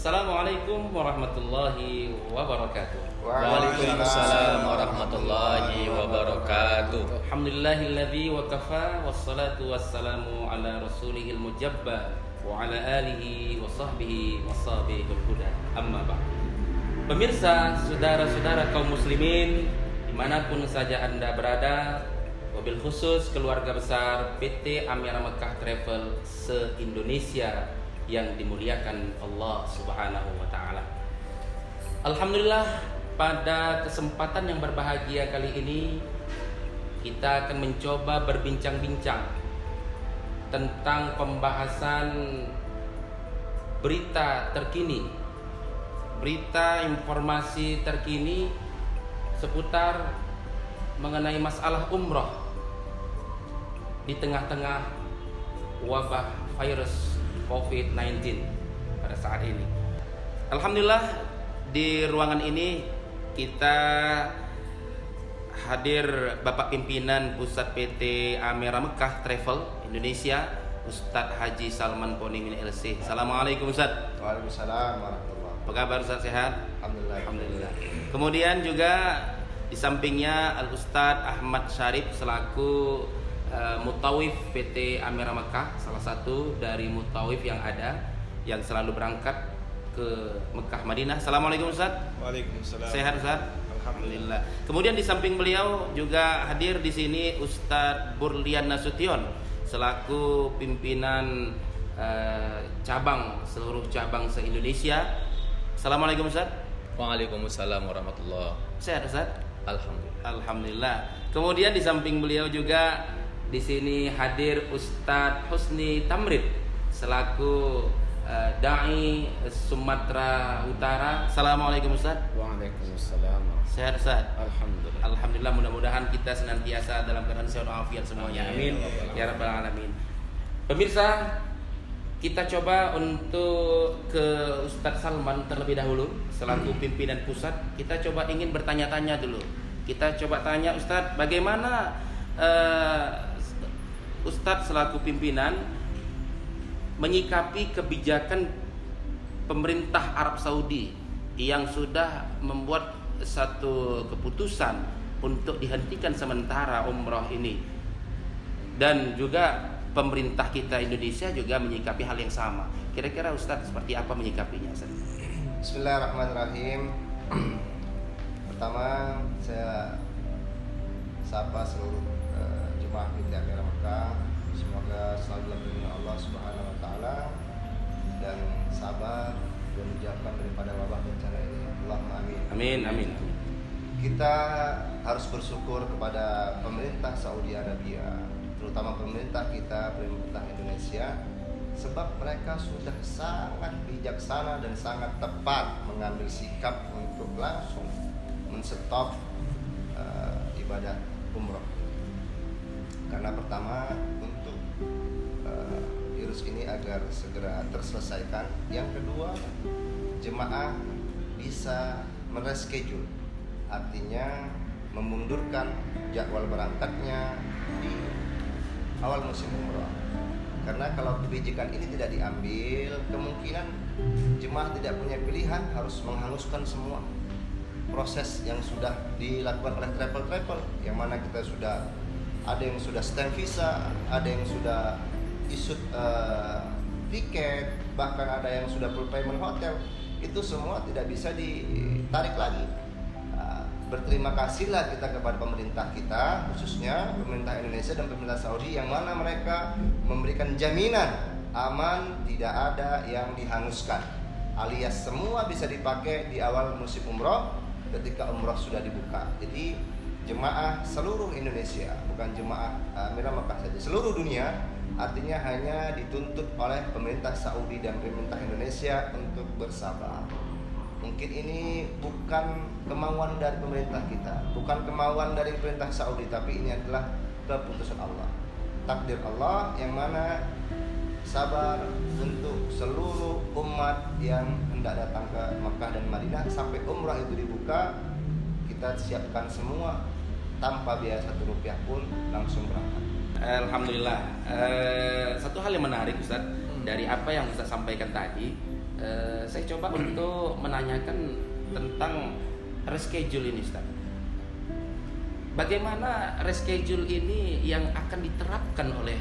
Assalamualaikum warahmatullahi wabarakatuh. Waalaikumsalam warahmatullahi wabarakatuh. Alhamdulillahilladzi wa kafa wassalatu wassalamu ala rasulihil mujabba wa ala alihi wa sahbihi washabihil huda. Amma ba'd. Pemirsa, saudara-saudara kaum muslimin dimanapun saja Anda berada, wabil khusus keluarga besar PT Amira Mekah Travel se-Indonesia yang dimuliakan Allah Subhanahu wa taala. Alhamdulillah, pada kesempatan yang berbahagia kali ini kita akan mencoba berbincang-bincang tentang pembahasan berita terkini, berita informasi terkini seputar mengenai masalah umroh di tengah-tengah wabah virus COVID-19 pada saat ini. Alhamdulillah, di ruangan ini kita hadir Bapak Pimpinan Pusat PT Amira Mekah Travel Indonesia, Ustadz Haji Salman Ponimin LC. Assalamualaikum Ustadz. Waalaikumsalam warahmatullahi. Apa kabar Ustadz, sehat? Alhamdulillah. Alhamdulillah. Kemudian juga di sampingnya Al Ustadz Ahmad Syarif selaku Mutawif PT Amira Mekah, salah satu dari mutawif yang ada yang selalu berangkat ke Mekah Madinah. Assalamualaikum Ustaz. Waalaikumsalam. Sehat Ustaz? Alhamdulillah. Kemudian di samping beliau juga hadir di sini Ustadz Burlian Nasution selaku pimpinan cabang, seluruh cabang se-Indonesia. Assalamualaikum Ustaz. Waalaikumsalam warahmatullahi. Sehat Ustaz? Alhamdulillah. Alhamdulillah. Kemudian di samping beliau juga di sini hadir Ustadz Husni Tamrid selaku dai Sumatera Utara. Assalamualaikum Ustadz. Waalaikumsalam. Sehat Ustadz? Alhamdulillah. Alhamdulillah, mudah-mudahan kita senantiasa dalam keadaan sehat walafiat semuanya. Amin. Ya rabbal alamin. Pemirsa, kita coba untuk ke Ustadz Salman terlebih dahulu selaku pimpinan pusat. Kita coba ingin bertanya-tanya dulu. Kita coba tanya Ustadz, bagaimana Ustadz selaku pimpinan menyikapi kebijakan pemerintah Arab Saudi yang sudah membuat satu keputusan untuk dihentikan sementara umroh ini, dan juga pemerintah kita Indonesia juga menyikapi hal yang sama. Kira-kira Ustadz seperti apa menyikapinya Ustadz? Bismillahirrahmanirrahim. Pertama, saya sapa seluruh jemaah PT Amira Mekah. Semoga selalu dalam lindungan Allah Subhanahu wa taala dan sabar dan dijauhkan daripada wabah bencana ini. Allahumma amin. Amin, amin. Kita harus bersyukur kepada pemerintah Saudi Arabia, terutama pemerintah kita, pemerintah Indonesia, sebab mereka sudah sangat bijaksana dan sangat tepat mengambil sikap untuk langsung men-stop ibadah umroh. Karena pertama, untuk virus ini agar segera terselesaikan. Yang kedua, jemaah bisa mereschedule, artinya memundurkan jadwal berangkatnya di awal musim umroh. Karena kalau kebijakan ini tidak diambil, kemungkinan jemaah tidak punya pilihan, harus menghanguskan semua proses yang sudah dilakukan oleh travel-travel, yang mana kita sudah ada yang sudah stamp visa, ada yang sudah isut tiket, bahkan ada yang sudah full payment hotel. Itu semua tidak bisa ditarik lagi. Berterima kasihlah kita kepada pemerintah kita, khususnya pemerintah Indonesia dan pemerintah Saudi, yang mana mereka memberikan jaminan aman, tidak ada yang dihanguskan, alias semua bisa dipakai di awal musim umroh ketika umroh sudah dibuka. Jadi jemaah seluruh Indonesia, bukan jemaah Amira Mekah saja, seluruh dunia, artinya hanya dituntut oleh pemerintah Saudi dan pemerintah Indonesia untuk bersabar. Mungkin ini bukan kemauan dari pemerintah kita, bukan kemauan dari pemerintah Saudi, tapi ini adalah keputusan Allah, takdir Allah, yang mana sabar untuk seluruh umat yang hendak datang ke Mekah dan Madinah sampai umrah itu dibuka. Kita siapkan semua tanpa biaya 1 rupiah pun, langsung berangkat. Alhamdulillah. Satu hal yang menarik Ustaz, dari apa yang Ustaz sampaikan tadi, Saya coba untuk menanyakan tentang reschedule ini, Ustaz. Bagaimana reschedule ini yang akan diterapkan oleh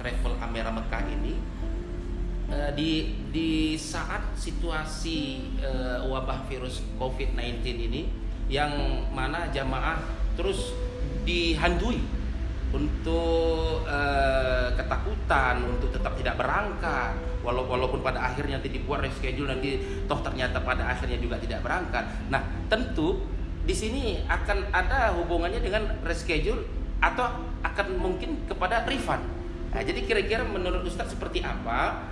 travel Amera Mekah ini di saat situasi wabah virus COVID-19 ini, yang mana jamaah terus dihantui untuk ketakutan untuk tetap tidak berangkat, walaupun pada akhirnya nanti dibuat reschedule, nanti toh ternyata pada akhirnya juga tidak berangkat. Nah, tentu di sini akan ada hubungannya dengan reschedule atau akan mungkin kepada refund. Nah, jadi kira-kira menurut Ustaz seperti apa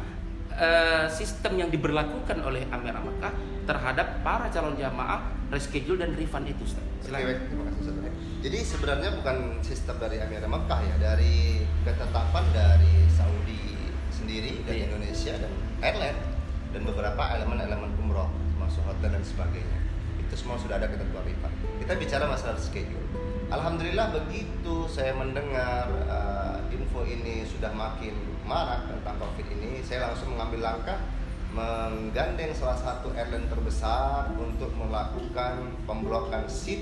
sistem yang diberlakukan oleh Amera Mekah terhadap para calon jamaah reschedule dan refund itu, Ustaz? Oke, terima kasih Ustaz. Jadi sebenarnya bukan sistem dari Amera Mekah ya, dari ketetapan dari Saudi sendiri, dari Indonesia dan airline dan beberapa elemen-elemen umroh termasuk hotel dan sebagainya. Itu semua sudah ada ketentuan refund. Kita bicara masalah schedule. Alhamdulillah begitu saya mendengar info ini sudah makin marak tentang COVID ini, saya langsung mengambil langkah menggandeng salah satu airline terbesar untuk melakukan pemblokan seat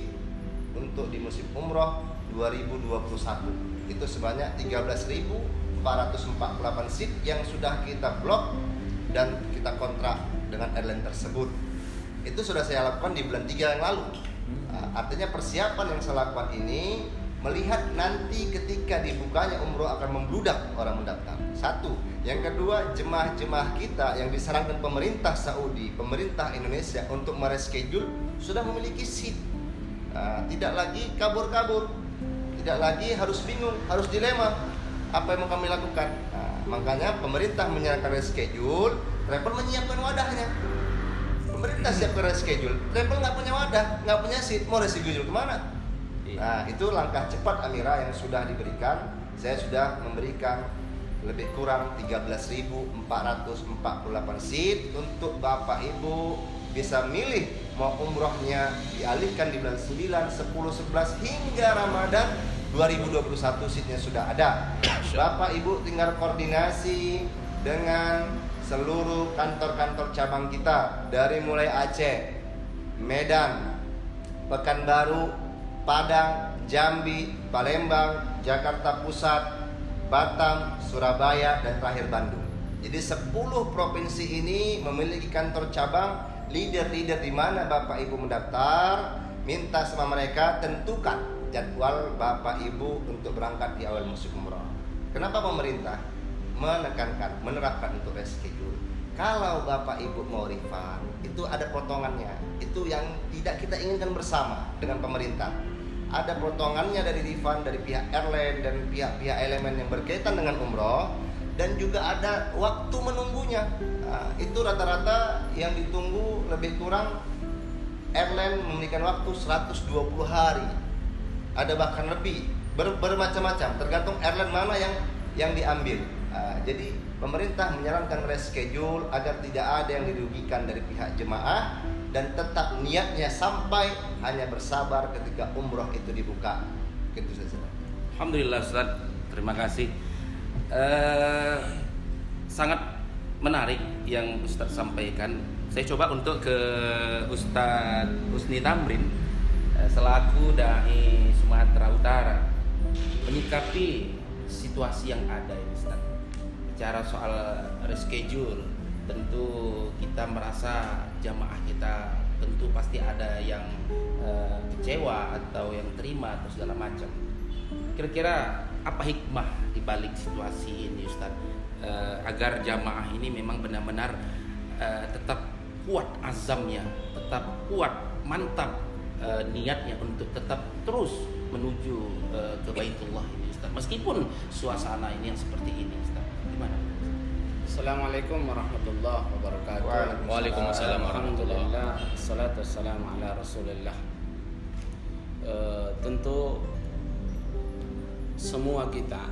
untuk di musim umroh 2021. Itu sebanyak 13.448 seat yang sudah kita blok dan kita kontrak dengan airline tersebut. Itu sudah saya lakukan di bulan 3 yang lalu. Artinya persiapan yang saya lakukan ini melihat nanti ketika dibukanya umroh akan membludak orang mendaftar. Satu. Yang kedua, jemaah-jemaah kita yang disarankan pemerintah Saudi, pemerintah Indonesia untuk mereschedule sudah memiliki seat. Tidak lagi kabur-kabur, tidak lagi harus bingung, harus dilema apa yang mau kami lakukan. Makanya pemerintah menyarankan reschedule, travel menyiapkan wadahnya. Pemerintah siapkan reschedule, travel nggak punya wadah, nggak punya seat, mau reschedule kemana? Nah, itu langkah cepat Amira yang sudah diberikan. Saya sudah memberikan lebih kurang 13.448 seat untuk Bapak Ibu bisa milih mau umrohnya dialihkan di bulan 9, 10, 11 hingga Ramadan 2021 seatnya sudah ada. Bapak Ibu tinggal koordinasi dengan seluruh kantor-kantor cabang kita dari mulai Aceh, Medan, Pekanbaru, Padang, Jambi, Palembang, Jakarta Pusat, Batam, Surabaya, dan terakhir Bandung. Jadi 10 provinsi ini memiliki kantor cabang, leader-leader di mana Bapak Ibu mendaftar, minta sama mereka tentukan jadwal Bapak Ibu untuk berangkat di awal musim umroh. Kenapa pemerintah menerapkan untuk reschedule? Kalau Bapak Ibu mau refund, itu ada potongannya. Itu yang tidak kita inginkan bersama dengan pemerintah. Ada potongannya dari refund dari pihak airline dan pihak-pihak elemen yang berkaitan dengan umroh, dan juga ada waktu menunggunya. Itu rata-rata yang ditunggu lebih kurang airline memberikan waktu 120 hari. Ada bahkan lebih, bermacam-macam tergantung airline mana yang diambil. Jadi pemerintah menyarankan reschedule agar tidak ada yang dirugikan dari pihak jemaah dan tetap niatnya sampai hanya bersabar ketika umroh itu dibuka. Gitu saja. Alhamdulillah Ustaz, terima kasih. Sangat menarik yang Ustaz sampaikan. Saya coba untuk ke Ustaz Husni Tamrin selaku dai Sumatera Utara menyikapi situasi yang ada ini, Ustaz. Bicara soal reschedule, tentu kita merasa jamaah kita tentu pasti ada yang kecewa atau yang terima atau segala macam. Kira-kira apa hikmah di balik situasi ini, Ustaz, agar jamaah ini memang benar-benar tetap kuat azamnya, tetap kuat, mantap niatnya untuk tetap terus menuju ke Baitullah ini, Ustaz, meskipun suasana ini yang seperti ini, Ustaz. Gimana? Assalamualaikum warahmatullahi wabarakatuh. Waalaikumsalam warahmatullahi wabarakatuh. Alhamdulillah, salatu wassalamu ala Rasulillah. Tentu semua kita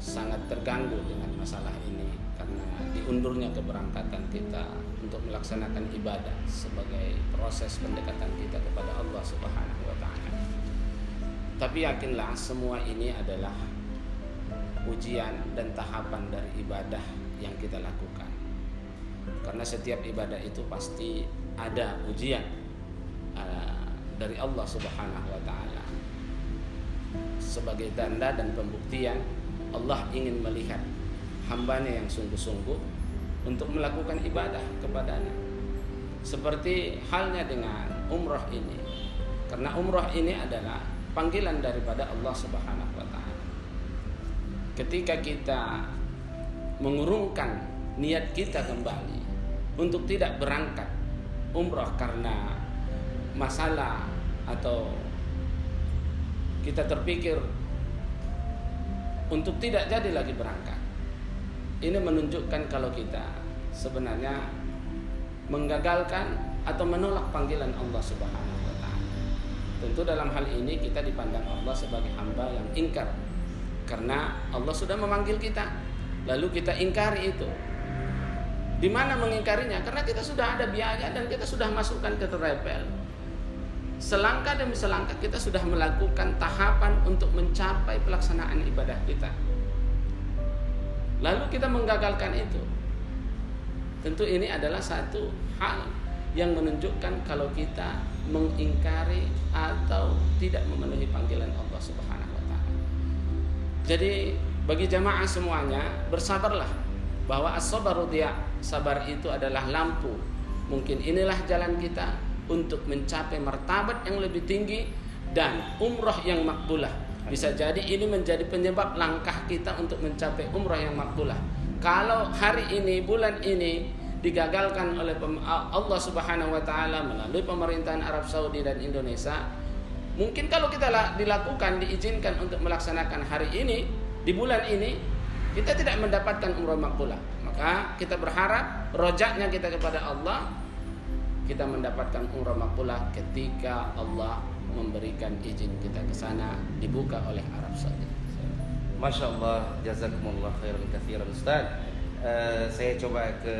sangat terganggu dengan masalah ini karena diundurnya keberangkatan kita untuk melaksanakan ibadah sebagai proses pendekatan kita kepada Allah Subhanahu wa taala. Tapi yakinlah semua ini adalah ujian dan tahapan dari ibadah yang kita lakukan. Karena setiap ibadah itu pasti ada ujian dari Allah Subhanahu wa taala. Sebagai tanda dan pembuktian Allah ingin melihat hambanya yang sungguh-sungguh untuk melakukan ibadah kepadanya. Seperti halnya dengan umrah ini. Karena umrah ini adalah panggilan daripada Allah Subhanahu wa taala. Ketika kita mengurungkan niat kita kembali untuk tidak berangkat umrah karena masalah atau kita terpikir untuk tidak jadi lagi berangkat, ini menunjukkan kalau kita sebenarnya menggagalkan atau menolak panggilan Allah Subhanahu wa taala. Tentu dalam hal ini kita dipandang Allah sebagai hamba yang ingkar, karena Allah sudah memanggil kita lalu kita ingkari itu. Di mana mengingkarinya? Karena kita sudah ada biaya dan kita sudah masukkan ke travel. Selangkah demi selangkah kita sudah melakukan tahapan untuk mencapai pelaksanaan ibadah kita. Lalu kita menggagalkan itu. Tentu ini adalah satu hal yang menunjukkan kalau kita mengingkari atau tidak memenuhi panggilan Allah Subhanahu wa taala. Jadi bagi jamaah semuanya, bersabarlah bahwa as-sabru diya, sabar itu adalah lampu. Mungkin inilah jalan kita untuk mencapai martabat yang lebih tinggi dan umrah yang makbulah. Bisa jadi ini menjadi penyebab langkah kita untuk mencapai umrah yang makbulah. Kalau hari ini, bulan ini digagalkan oleh Allah Subhanahu wa taala melalui pemerintahan Arab Saudi dan Indonesia, mungkin kalau kita dilakukan, diizinkan untuk melaksanakan hari ini, di bulan ini, kita tidak mendapatkan umrah makbulah. Maka kita berharap rojaknya kita kepada Allah, kita mendapatkan umrah makbulah ketika Allah memberikan izin kita ke sana, dibuka oleh Arab Saudi. Masya Allah, jazakumullah khairan katsiran Ustaz. Saya coba ke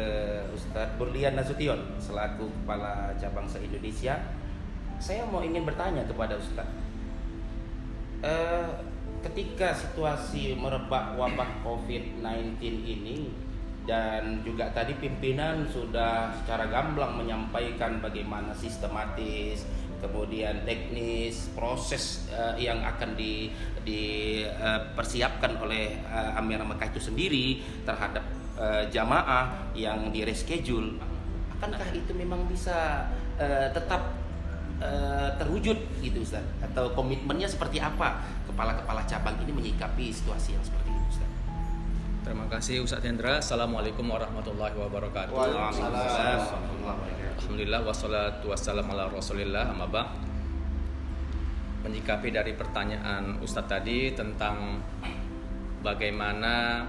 Ustaz Burlian Nasution selaku Kepala Cabang se-Indonesia. Saya ingin bertanya kepada Ustaz, ketika situasi merebak wabah COVID-19 ini, dan juga tadi pimpinan sudah secara gamblang menyampaikan bagaimana sistematis, kemudian teknis, proses yang akan dipersiapkan oleh Amirah Mekah itu sendiri terhadap jamaah yang di reschedule, akankah itu memang bisa tetap terwujud gitu Ustaz? Atau komitmennya seperti apa kepala-kepala cabang ini menyikapi situasi yang seperti itu Ustaz? Terima kasih Ustaz Hendra. Assalamualaikum warahmatullahi wabarakatuh. Waalaikumsalam. Alhamdulillah wassalatu wassalamu ala Rasulillah, amma ba'd. Menyikapi dari pertanyaan Ustaz tadi tentang bagaimana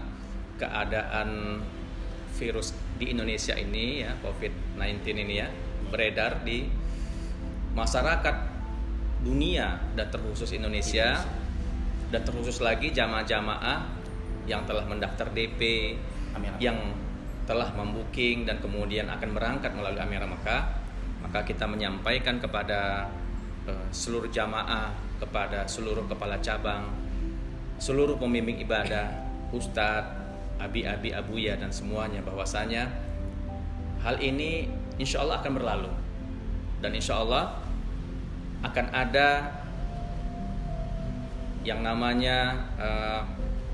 keadaan virus di Indonesia ini ya, COVID-19 ini ya, beredar di masyarakat dunia dan terkhusus Indonesia, dan terkhusus lagi jamaah-jamaah yang telah mendaftar DP, yang telah membooking dan kemudian akan berangkat melalui Amirah Mekah. Maka kita menyampaikan kepada seluruh jamaah, kepada seluruh kepala cabang, seluruh pembimbing ibadah, ustadz, abi-abi, abuya dan semuanya, bahwasanya hal ini insya Allah akan berlalu, dan insya Allah akan ada yang namanya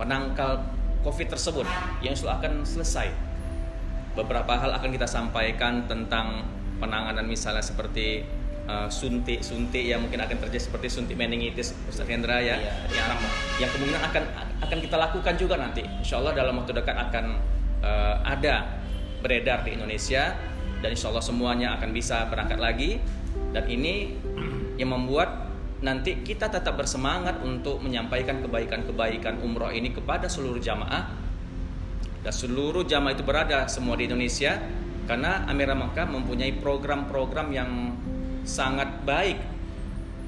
penangkal COVID tersebut yang akan selesai. Beberapa hal akan kita sampaikan tentang penanganan, misalnya seperti suntik yang mungkin akan terjadi, seperti suntik meningitis Ustaz Hendra ya, yang kemungkinan akan kita lakukan juga nanti. Insya Allah dalam waktu dekat akan ada beredar di Indonesia, dan insya Allah semuanya akan bisa berangkat lagi. Dan ini yang membuat nanti kita tetap bersemangat untuk menyampaikan kebaikan-kebaikan umroh ini kepada seluruh jamaah, dan seluruh jamaah itu berada semua di Indonesia, karena Amirah Mekah mempunyai program-program yang sangat baik,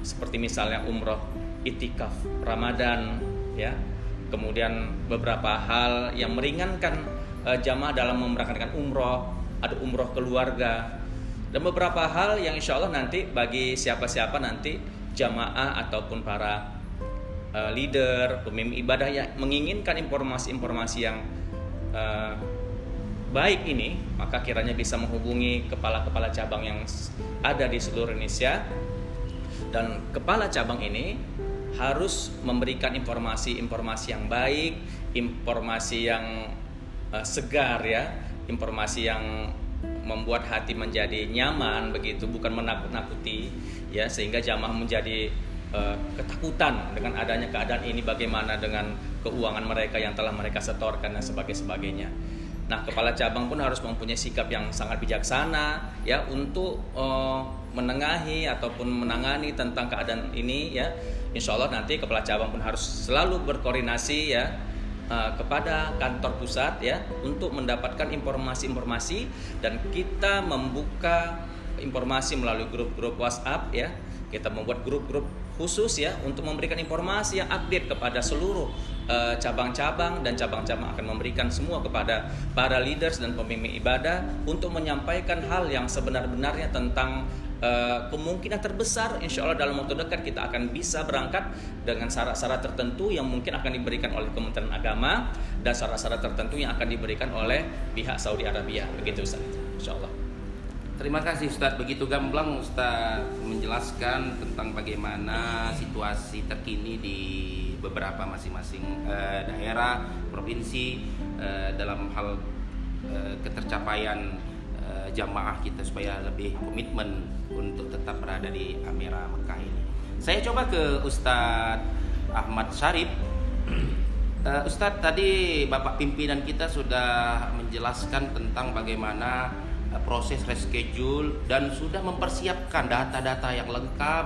seperti misalnya umroh itikaf Ramadan ya, kemudian beberapa hal yang meringankan jamaah dalam memberangkatkan umroh, ada umroh keluarga, dan beberapa hal yang insya Allah nanti bagi siapa-siapa nanti jamaah ataupun para leader, pemimpin ibadah yang menginginkan informasi-informasi yang baik ini, maka kiranya bisa menghubungi kepala-kepala cabang yang ada di seluruh Indonesia, dan kepala cabang ini harus memberikan informasi-informasi yang baik, informasi yang segar ya, informasi yang membuat hati menjadi nyaman begitu, bukan menakut-nakuti ya, sehingga jamaah menjadi ketakutan dengan adanya keadaan ini, bagaimana dengan keuangan mereka yang telah mereka setorkan dan sebagainya. Nah, kepala cabang pun harus mempunyai sikap yang sangat bijaksana ya untuk menengahi ataupun menangani tentang keadaan ini ya. Insya Allah nanti kepala cabang pun harus selalu berkoordinasi ya kepada kantor pusat ya untuk mendapatkan informasi-informasi, dan kita membuka informasi melalui grup-grup WhatsApp ya. Kita membuat grup-grup khusus ya untuk memberikan informasi yang update kepada seluruh cabang-cabang, dan cabang-cabang akan memberikan semua kepada para leaders dan pemimpin ibadah untuk menyampaikan hal yang sebenar-benarnya tentang kemungkinan terbesar insya Allah dalam waktu dekat kita akan bisa berangkat dengan syarat-syarat tertentu yang mungkin akan diberikan oleh Kementerian Agama dan syarat-syarat tertentu yang akan diberikan oleh pihak Saudi Arabia, begitu Ustaz, insya Allah. Terima kasih Ustadz, begitu gamblang Ustadz menjelaskan tentang bagaimana situasi terkini di beberapa masing-masing daerah, provinsi dalam hal ketercapaian jamaah kita supaya lebih komitmen untuk tetap berada di Amirah Mekah ini. Saya coba ke Ustadz Ahmad Syarif. Ustadz, tadi Bapak pimpinan kita sudah menjelaskan tentang bagaimana proses reschedule dan sudah mempersiapkan data-data yang lengkap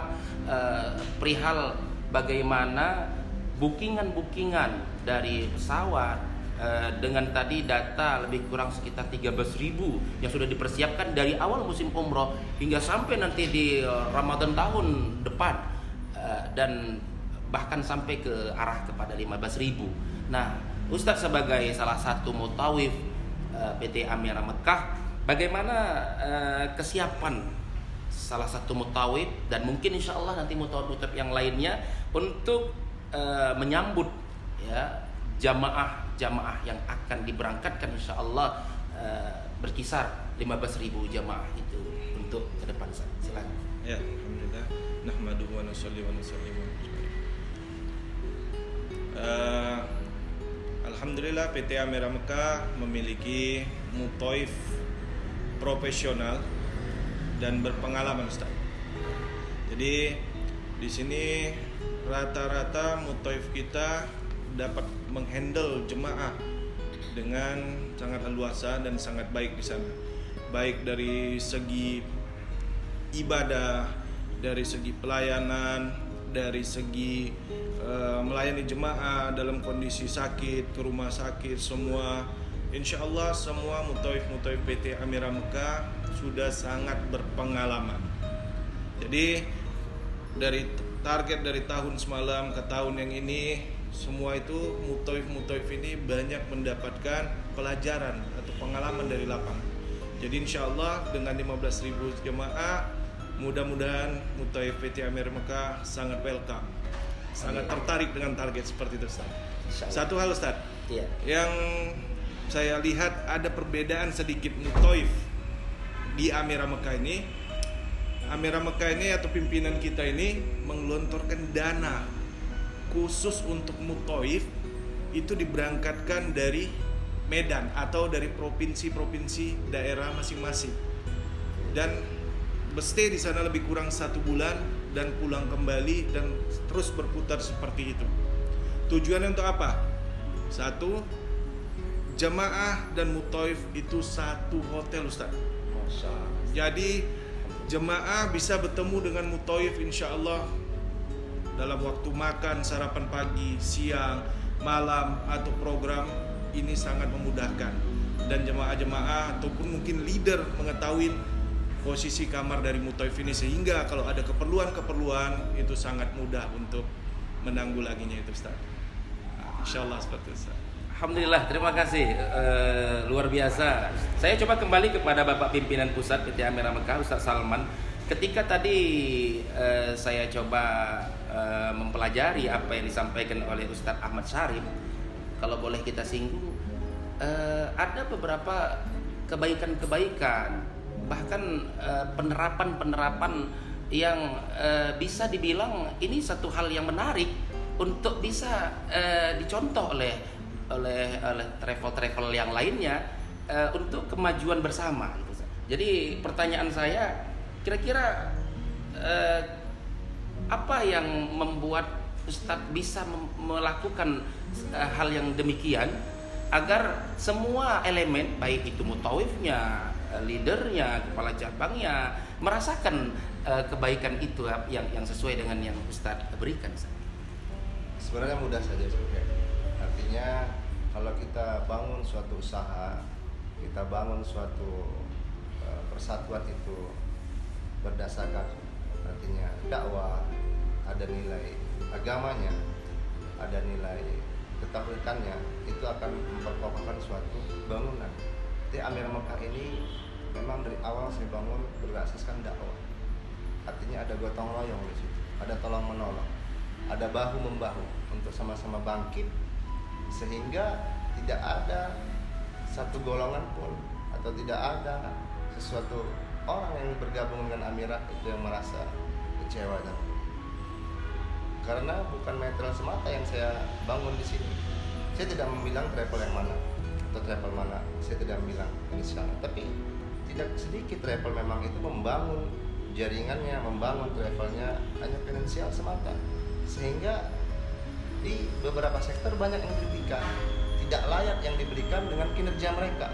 perihal bagaimana bookingan dari pesawat dengan tadi data lebih kurang sekitar 13.000 yang sudah dipersiapkan dari awal musim umroh hingga sampai nanti di Ramadan tahun depan, dan bahkan sampai ke arah kepada 15.000. Nah, Ustadz sebagai salah satu mutawif PT Amirah Mekah, bagaimana kesiapan salah satu mutawif dan mungkin insya Allah nanti mutawif yang lainnya untuk menyambut ya jamaah yang akan diberangkatkan insya Allah berkisar 15.000 jamaah itu untuk ke depan. Silakan. Ya, alhamdulillah. Nahmaduhu wa nusalli wa nusallim. Alhamdulillah PT Amirah Mekah memiliki mutawif profesional dan berpengalaman, Ustaz. Jadi di sini rata-rata mutawif kita dapat menghandle jemaah dengan sangat leluasa dan sangat baik di sana. Baik dari segi ibadah, dari segi pelayanan, dari segi melayani jemaah dalam kondisi sakit, ke rumah sakit, semua insya Allah semua mutawif PT Amirah Mekah sudah sangat berpengalaman. Jadi dari target dari tahun semalam ke tahun yang ini, semua itu mutawif ini banyak mendapatkan pelajaran atau pengalaman dari lapangan. Jadi insya Allah dengan 15.000 jemaah, mudah-mudahan mutawif PT Amirah Mekah sangat welcome, sangat tertarik dengan target seperti itu, Ustaz. Satu hal, Ustaz, yang saya lihat ada perbedaan sedikit mutawif di Amirah Mekah ini. Amirah Mekah ini atau pimpinan kita ini menggelontorkan dana khusus untuk mutawif itu diberangkatkan dari Medan atau dari provinsi-provinsi daerah masing-masing, dan stay di sana lebih kurang 1 bulan dan pulang kembali dan terus berputar seperti itu. Tujuannya untuk apa? Satu, jemaah dan mutawif itu satu hotel, Ustaz. Jadi jemaah bisa bertemu dengan mutawif insya Allah dalam waktu makan, sarapan pagi, siang, malam atau program ini sangat memudahkan, dan jemaah-jemaah ataupun mungkin leader mengetahui posisi kamar dari mutawif ini sehingga kalau ada keperluan itu sangat mudah untuk menanggulanginya itu, Ustaz. Insyaallah seperti itu, Ustaz. Alhamdulillah, terima kasih, luar biasa. Saya coba kembali kepada Bapak Pimpinan Pusat PT Amirah Mekah, Ustaz Salman. Ketika tadi saya coba mempelajari apa yang disampaikan oleh Ustaz Ahmad Syarif, kalau boleh kita singgung, ada beberapa kebaikan-kebaikan, bahkan penerapan-penerapan yang bisa dibilang ini satu hal yang menarik untuk bisa dicontoh oleh travel-travel yang lainnya untuk kemajuan bersama. Jadi pertanyaan saya, kira-kira apa yang membuat Ustadz bisa melakukan hal yang demikian agar semua elemen, baik itu mutawifnya, leadernya, kepala cabangnya, merasakan kebaikan itu yang sesuai dengan yang Ustadz berikan? Sebenarnya mudah saja, artinya kalau kita bangun suatu usaha, kita bangun suatu persatuan itu berdasarkan artinya dakwah, ada nilai agamanya, ada nilai ketauhidannya, itu akan memperkokohkan suatu bangunan. Jadi Amir Mekah ini memang dari awal saya bangun berasaskan dakwah. Artinya ada gotong royong di situ, ada tolong menolong, ada bahu membahu untuk sama-sama bangkit, sehingga tidak ada satu golongan pun atau tidak ada sesuatu orang yang bergabung dengan Amirah itu yang merasa kecewa. Karena bukan material semata yang saya bangun di sini. Saya tidak membilang travel yang mana atau travel mana, saya tidak membilang ini salah. Tapi tidak sedikit travel memang itu membangun jaringannya, membangun travelnya hanya finansial semata, sehingga di beberapa sektor banyak yang diberikan tidak layak yang diberikan dengan kinerja mereka.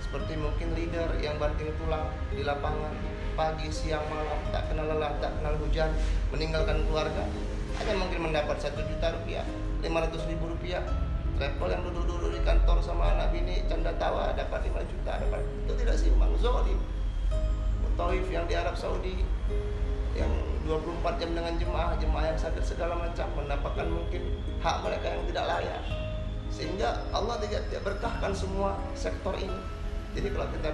Seperti mungkin leader yang banting tulang di lapangan pagi, siang, malam, tak kenal lelah, tak kenal hujan, meninggalkan keluarga, hanya mungkin mendapat 1 juta rupiah, 500.000 rupiah. Travel yang duduk-duduk di kantor sama anak bini canda tawa dapat 5 juta, dapat, itu tidak seimbang, zalim. Mutawif yang di Arab Saudi yang 24 jam dengan jemaah yang sakit segala macam mendapatkan mungkin hak mereka yang tidak layak, sehingga Allah tidak berkahkan semua sektor ini. Jadi kalau kita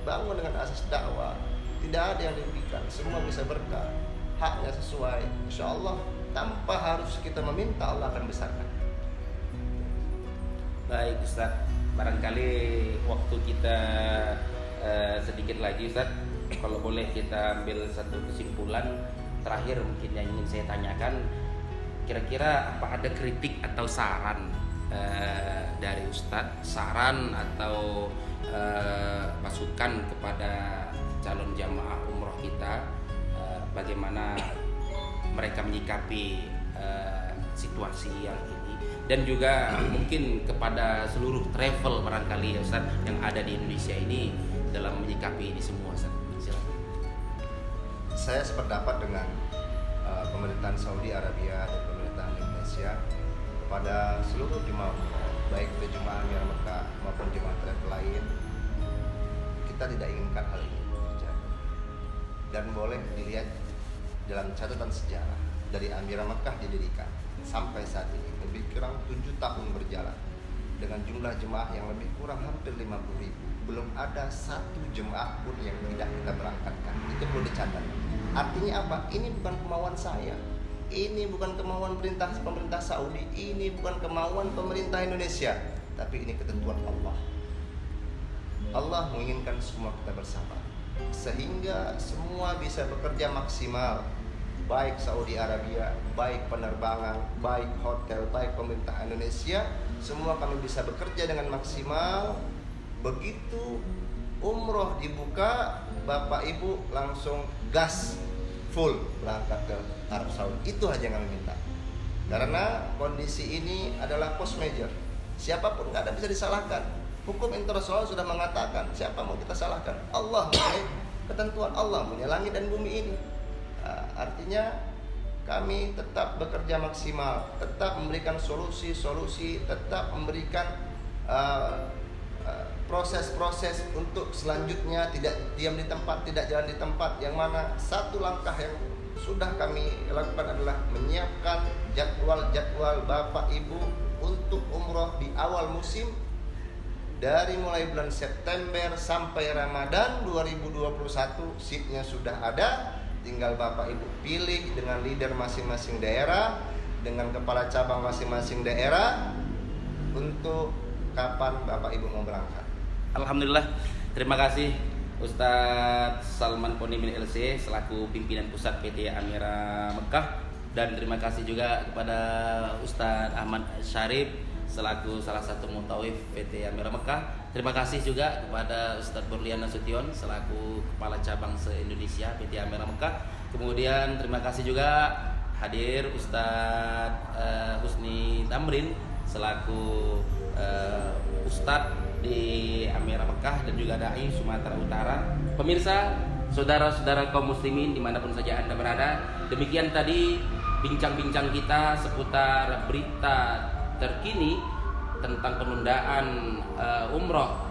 bangun dengan asas dakwah, tidak ada yang dirugikan, semua bisa berkah, haknya sesuai, insya Allah tanpa harus kita meminta, Allah akan besarkan. Baik Ustadz, barangkali waktu kita sedikit lagi Ustadz, kalau boleh kita ambil satu kesimpulan terakhir mungkin yang ingin saya tanyakan, kira-kira apa ada kritik atau saran dari Ustadz, saran atau masukan kepada calon jamaah umroh kita, bagaimana mereka menyikapi situasi yang ini, dan juga mungkin kepada seluruh travel barangkali ya Ustaz yang ada di Indonesia ini dalam menyikapi ini semua Ustaz. Silakan. Saya sependapat dengan pemerintahan Saudi Arabia dan pemerintahan Indonesia kepada seluruh jemaah umroh, baik itu jemaah Amir Mekah maupun jemaah travel lain, kita tidak inginkan hal ini terjadi. Dan boleh dilihat dalam catatan sejarah dari Amir Mekah didirikan sampai saat ini lebih kurang 7 tahun berjalan dengan jumlah jemaah yang lebih kurang hampir 50.000. Belum ada satu jemaah pun yang tidak kita berangkatkan. Itu perlu dicatat. Artinya apa? Ini bukan kemauan saya, ini bukan kemauan pemerintah Saudi, ini bukan kemauan pemerintah Indonesia, tapi ini ketentuan Allah. Allah menginginkan semua kita bersama, sehingga semua bisa bekerja maksimal, baik Saudi Arabia, baik penerbangan, baik hotel, baik pemerintah Indonesia, semua kami bisa bekerja dengan maksimal. Begitu umroh dibuka, Bapak Ibu langsung gas full berangkat ke Arab Saudi. Itu aja yang kami minta, karena kondisi ini adalah post major, siapapun nggak ada bisa disalahkan. Hukum internasional sudah mengatakan, siapa mau kita salahkan? Allah punya ketentuan, Allah punya langit dan bumi ini. Artinya kami tetap bekerja maksimal, tetap memberikan solusi-solusi, tetap memberikan proses-proses untuk selanjutnya, tidak diam di tempat, tidak jalan di tempat. Yang mana satu langkah yang sudah kami lakukan adalah menyiapkan jadwal-jadwal Bapak Ibu untuk umroh di awal musim, dari mulai bulan September sampai Ramadan 2021. Seatnya sudah ada, tinggal Bapak Ibu pilih dengan leader masing-masing daerah, dengan kepala cabang masing-masing daerah, untuk kapan Bapak Ibu mau berangkat? Alhamdulillah, terima kasih Ustadz Salman Poni bin LC selaku pimpinan pusat PT Amira Mekah, dan terima kasih juga kepada Ustadz Ahmad Syarif selaku salah satu mutawif PT Amira Mekah. Terima kasih juga kepada Ustadz Berlian Nasution selaku kepala cabang se-Indonesia PT Amira Mekah. Kemudian terima kasih juga hadir Ustadz Husni Tamrin selaku Ustadz di Amira Mekah dan juga Dai Sumatera Utara. Pemirsa, saudara-saudara kaum muslimin dimanapun saja Anda berada, demikian tadi bincang-bincang kita seputar berita terkini tentang penundaan umroh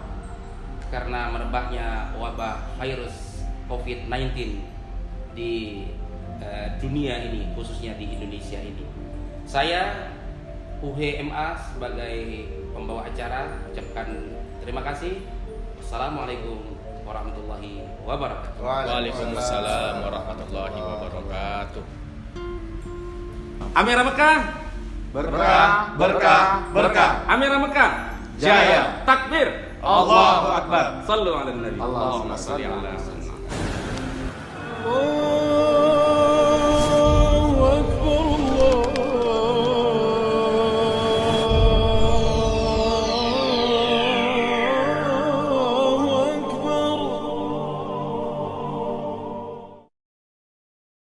karena merebaknya wabah virus COVID-19 di dunia ini, khususnya di Indonesia ini. Saya UHMA sebagai pembawa acara ucapkan terima kasih. Wassalamualaikum warahmatullahi wabarakatuh. Waalaikumsalam warahmatullahi wabarakatuh. Amira Mekah, Berkah, berkah, berkah. Amira Mekah, Jaya. takbir, Allahu Akbar. sallu ala nabi. Allahumma Allahumma sholli ala Oh